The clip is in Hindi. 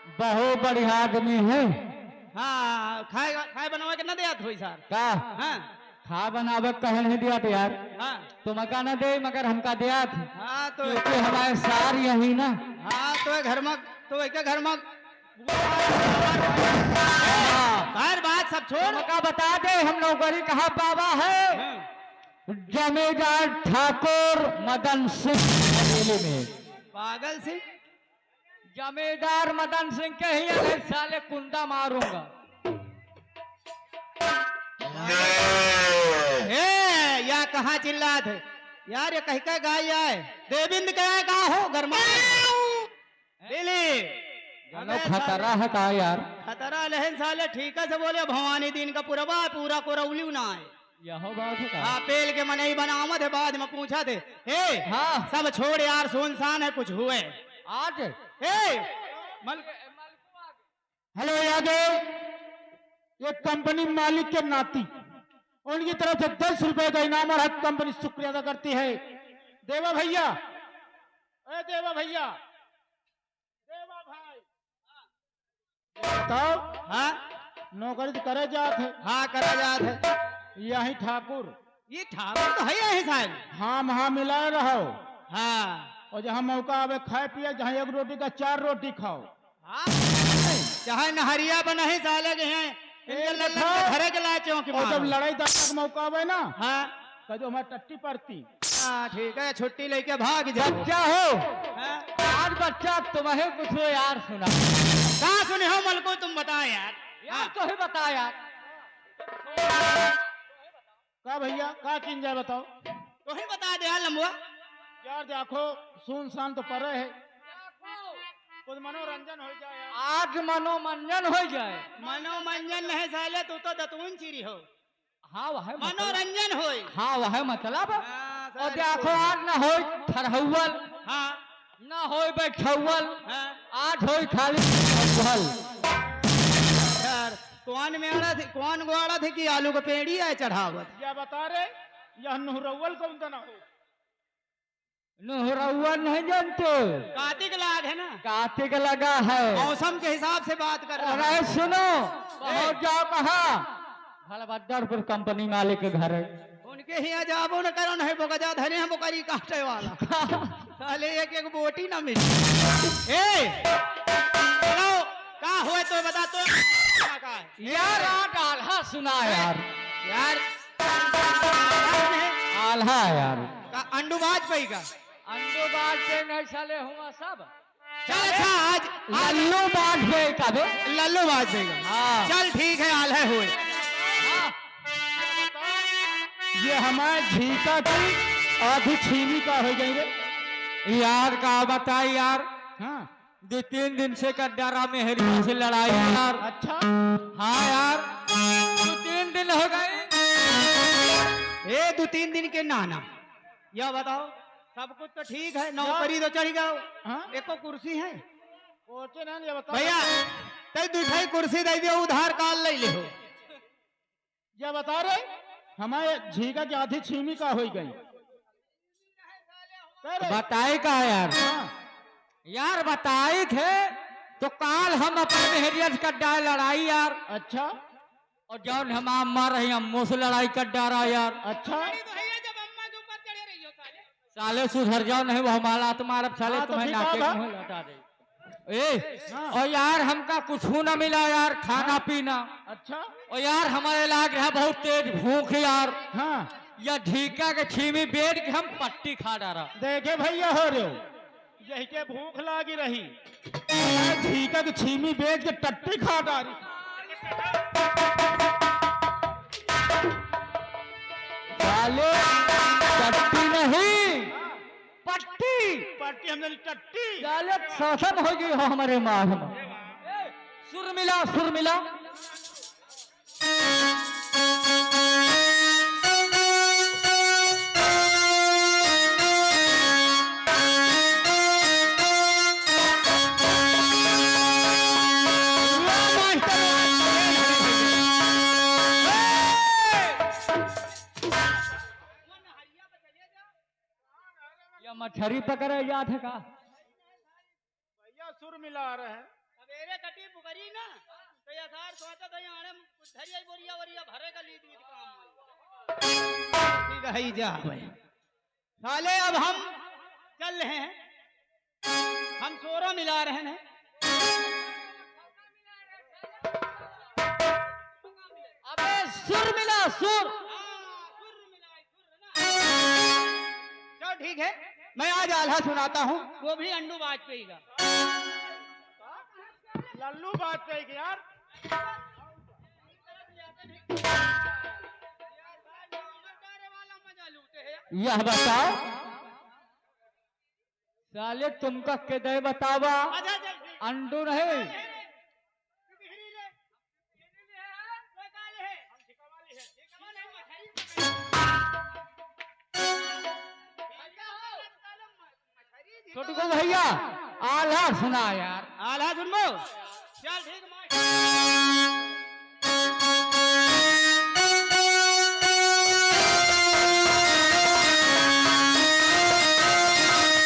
बहुत बढ़िया आदमी है। हाँ खाए खाए बनवा के न दिया थोड़ी सर। का हाँ खा बनावे कहे नहीं दिया था यार। हाँ तुमका न दे मगर हमका दिया था, हाँ तो क्योंकि हमारे सार यही ना। हाँ तो घर में तो एक घर में हाँ, हर बात सब छोड़। तुमका बता दे हम नौकरी कहाँ पावा है। हाँ, जमींदार ठाकुर मदन सिंह हवेली में। पागल सिंह जमींदार मदन सिंह के ही अगर साले कुंडा मारूंगा। ए या कहाँ चिल्ला थे यार, ये कहीं का गाय आए देविंद क्या कहा हो घर में दिली जानो खतरा है का यार। खतरा लहन साले ठीक है से बोले भवानी दिन का पूरा कोरौली ना है। यहो बात है का। हाँ पेल के मनई बनावत है, बाद में पूछा थे हे हाँ सब छोड़ यार सुनसान है कुछ हुए आज हे हेलो यादव, ये कंपनी मालिक के नाती उनकी तरफ से 10 रुपए का इनाम और हक कंपनी शुक्रिया अदा करती है। देवा भैया, अरे देवा भैया, देवा भाई, बताओ। हाँ नौकरी तो करे जात है। हाँ करा जात है। यही ठाकुर। ये ठाकुर तो है यही साहब। हाँ वहाँ मिलाए रहो, हाँ और जहाँ मौका आवे खाए पिए, जहाँ 1 रोटी का 4 रोटी खाओ। हाँ चाहे नहरिया बना ही साले के हैं घरे के लाए चौकी और जब मारो। लड़ाई दंगा का मौका आवे ना, हाँ तो जो हमारी टट्टी पड़ती। हाँ ठीक है छुट्टी लेके भाग जाओ। बच्चा हो हाँ? आज बच्चा तुम्हें कुछ हो यार सुना। कहाँ सुने हो मलको तुम बताओ यार। यार तो ही बता यार। का भैया का किन जाए बताओ। तो ही बता दे यार लंबुआ। यार देखो सुनसान तो परे है, कुछ मनोरंजन हो जाए यार। आज मनोरंजन हो जाए। मनोरंजन नहीं साले तू तो दतून चिरी हो। हाँ वह मतलब। मनोरंजन हो। हाँ वह मतलब। हाँ, और सर, देखो आज न हो ठरहुअल हाँ न हो बैठौल, हाँ आज हो खाली अव्वल। यार कौन मेड़ा थी कौन गोड़ा थी कि आलू का पेड़ी है चढ़ावत। क्या बता रहे, यह नुहरौल कौन तना हो। नुहरौल नहीं जानते, कार्तिक लाग है ना, कार्तिक लगा है। मौसम के हिसाब से बात कर रहा अरे सुनो पहुंच जाओ कहा भलभद्रपुर कंपनी मालिक के घर है। उनके यहाँ जाबो न करो नहीं बोका धने हम बोकारी काटे वाला साले एक एक बोटी ना मिली। ए चलो का हुए तो बता तो का है यार आज आल्हा सुना यार। यार आल्हा यार का अंडूबाज पई का अंडो बाज पे नहीं साले हुआ सब। चल अच्छा आज लल्लू बाज पे कबे। लल्लू बाज पई का। हाँ चल ठीक है आल है हुए। ये हमारे झीका की आधी छीनी का हो जाएंगे। यार का बताई यार। हाँ 2-3 दिन से कड्डारा में हरिया से लड़ाई है यार। अच्छा, हाँ यार 2-3 दिन हो गए। ए 2-3 दिन के नाना यह बताओ सब कुछ तो ठीक है, नौकरी तो चढ़ गया। हाँ एको कुर्सी है सोचे ना, ये बताओ भैया तई दूठाई कुर्सी दे दियो उधार काल ले ले हो। क्या बता रहे, हमारे झीका की आधी छीनी का हो गई। कह रहे, बताए का यार। हाँ यार बताए थे तो काल हम अपने मेहरियत कड्डा लड़ाई यार। अच्छा और जौन हम मार रही अम्मो से लड़ाई कर डारा यार। अच्छा, साले सुधर जाओ नहीं वो हमारा तुम्हारा साले हाँ, तो तुम्हें ठीक नाके है। मुंह लौटा दे। ए हाँ। और यार हमका कुछ ना मिला यार, खाना पीना। अच्छा, और यार हमारे लाग रहा बहुत तेज भूख यार। हाँ या ढीका के छीमी बेच के हम पट्टी खा डारा। देखे भैया हो रहे हो, यही के भूख लागी रही, झीका की छीमी बेच के टट्टी खा डाली। साले टट्टी नहीं पट्टी। पार्टी हमने टट्टी। साले शोषण हो गई हो हमारे माँ में। सुर मिला सुर मिला। मछली पकड़े जात है का। भैया सुर मिला रहे हैं। सवेरे कटी बुकरी ना तो ये सार सोचा तो यहाँ धरिया बोरिया वरिया भरे का लीद वीद काम ठीक है जा भाई साले अब हम चल रहे हैं हम सोरा मिला रहे हैं अबे सुर मिला सुर। चलो ठीक है मैं आज आल्हा सुनाता हूँ वो भी अंडू वाजपेयी का लल्लू वाजपेयी के यार यह बताओ साले तुमका किधर बतावा अंडू नहीं छोटू को भैया आल्हा सुना यार आल्हा सुन लो चल ठीक